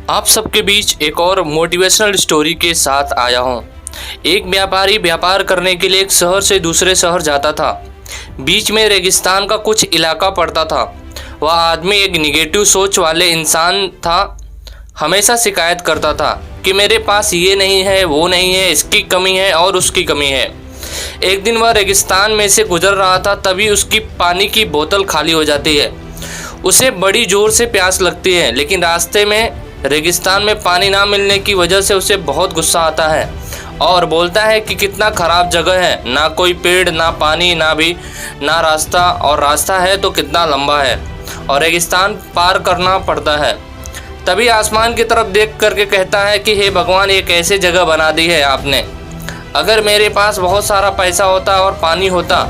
आप सबके बीच एक और मोटिवेशनल स्टोरी के साथ आया हूँ। एक व्यापारी व्यापार करने के लिए एक शहर से दूसरे शहर जाता था। बीच में रेगिस्तान का कुछ इलाका पड़ता था। वह आदमी एक निगेटिव सोच वाले इंसान था। हमेशा शिकायत करता था कि मेरे पास ये नहीं है, वो नहीं है, इसकी कमी है और उसकी कमी है। एक दिन वह रेगिस्तान में से गुजर रहा था, तभी उसकी पानी की बोतल खाली हो जाती है। उसे बड़ी ज़ोर से प्यास लगती है, लेकिन रास्ते में रेगिस्तान में पानी ना मिलने की वजह से उसे बहुत गुस्सा आता है और बोलता है कि कितना ख़राब जगह है, ना कोई पेड़, ना पानी, ना रास्ता, और रास्ता है तो कितना लंबा है और रेगिस्तान पार करना पड़ता है। तभी आसमान की तरफ देख करके कहता है कि हे भगवान, ये कैसे जगह बना दी है आपने। अगर मेरे पास बहुत सारा पैसा होता और पानी होता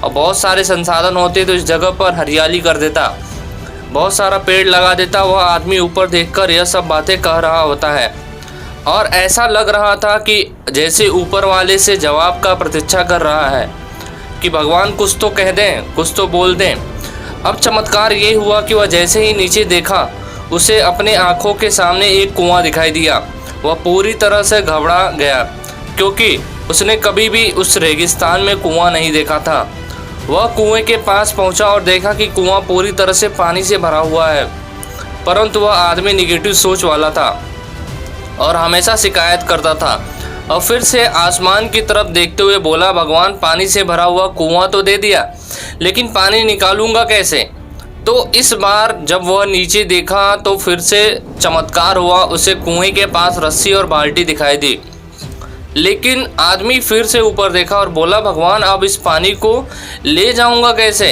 और बहुत सारे संसाधन होते तो इस जगह पर हरियाली कर देता, बहुत सारा पेड़ लगा देता। वह आदमी ऊपर देखकर यह सब बातें कह रहा होता है और ऐसा लग रहा था कि जैसे ऊपर वाले से जवाब का प्रतीक्षा कर रहा है कि भगवान कुछ तो कह दें, कुछ तो बोल दें। अब चमत्कार ये हुआ कि वह जैसे ही नीचे देखा, उसे अपने आँखों के सामने एक कुआं दिखाई दिया। वह पूरी तरह से घबरा गया क्योंकि उसने कभी भी उस रेगिस्तान में कुआं नहीं देखा था। वह कुएं के पास पहुंचा और देखा कि कुआं पूरी तरह से पानी से भरा हुआ है, परंतु वह आदमी निगेटिव सोच वाला था और हमेशा शिकायत करता था। और फिर से आसमान की तरफ देखते हुए बोला, भगवान, पानी से भरा हुआ कुआं तो दे दिया, लेकिन पानी निकालूंगा कैसे? तो इस बार जब वह नीचे देखा तो फिर से चमत्कार हुआ। उसे कुएं के पास रस्सी और बाल्टी दिखाई दी, लेकिन आदमी फिर से ऊपर देखा और बोला, भगवान, अब इस पानी को ले जाऊंगा कैसे?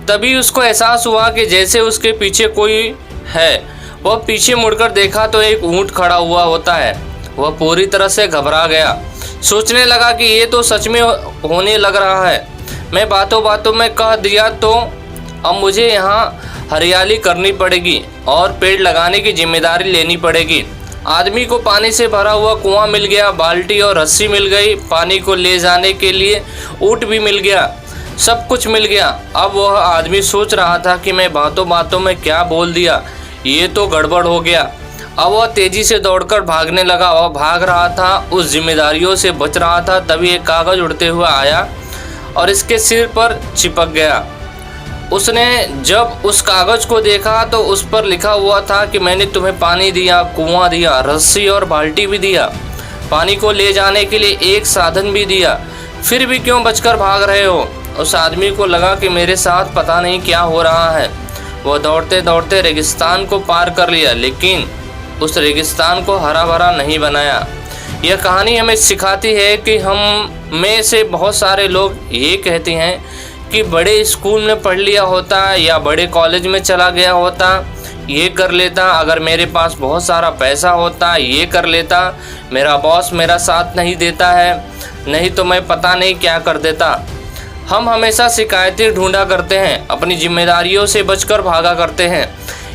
तभी उसको एहसास हुआ कि जैसे उसके पीछे कोई है। वह पीछे मुड़कर देखा तो एक ऊंट खड़ा हुआ होता है। वह पूरी तरह से घबरा गया, सोचने लगा कि ये तो सच में होने लग रहा है। मैं बातों बातों में कह दिया तो अब मुझे यहाँ हरियाली करनी पड़ेगी और पेड़ लगाने की जिम्मेदारी लेनी पड़ेगी। आदमी को पानी से भरा हुआ कुआं मिल गया, बाल्टी और रस्सी मिल गई, पानी को ले जाने के लिए ऊंट भी मिल गया, सब कुछ मिल गया। अब वह आदमी सोच रहा था कि मैं बातों बातों में क्या बोल दिया, ये तो गड़बड़ हो गया। अब वह तेज़ी से दौड़कर भागने लगा। वह भाग रहा था, उस जिम्मेदारियों से बच रहा था। तभी एक कागज़ उड़ते हुए आया और इसके सिर पर चिपक गया। उसने जब उस कागज़ को देखा तो उस पर लिखा हुआ था कि मैंने तुम्हें पानी दिया, कुआं दिया, रस्सी और बाल्टी भी दिया, पानी को ले जाने के लिए एक साधन भी दिया, फिर भी क्यों बचकर भाग रहे हो? उस आदमी को लगा कि मेरे साथ पता नहीं क्या हो रहा है। वह दौड़ते दौड़ते रेगिस्तान को पार कर लिया, लेकिन उस रेगिस्तान को हरा भरा नहीं बनाया। यह कहानी हमें सिखाती है कि हम में से बहुत सारे लोग ये कहते हैं कि बड़े स्कूल में पढ़ लिया होता या बड़े कॉलेज में चला गया होता, ये कर लेता, अगर मेरे पास बहुत सारा पैसा होता ये कर लेता, मेरा बॉस मेरा साथ नहीं देता है, नहीं तो मैं पता नहीं क्या कर देता। हम हमेशा शिकायतें ढूंढा करते हैं, अपनी जिम्मेदारियों से बचकर भागा करते हैं।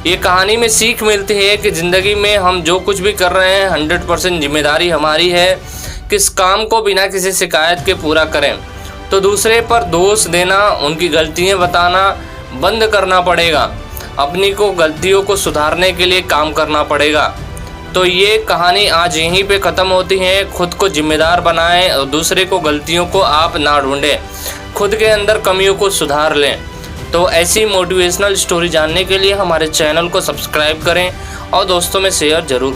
ये कहानी में सीख मिलती है कि ज़िंदगी में हम जो कुछ भी कर रहे हैं 100% जिम्मेदारी हमारी है। किस काम को बिना किसी शिकायत के पूरा करें, तो दूसरे पर दोष देना, उनकी गलतियां बताना बंद करना पड़ेगा। अपनी को गलतियों को सुधारने के लिए काम करना पड़ेगा। तो ये कहानी आज यहीं पे ख़त्म होती है। खुद को जिम्मेदार बनाएं और दूसरे को गलतियों को आप ना ढूंढें, खुद के अंदर कमियों को सुधार लें। तो ऐसी मोटिवेशनल स्टोरी जानने के लिए हमारे चैनल को सब्सक्राइब करें और दोस्तों में शेयर ज़रूर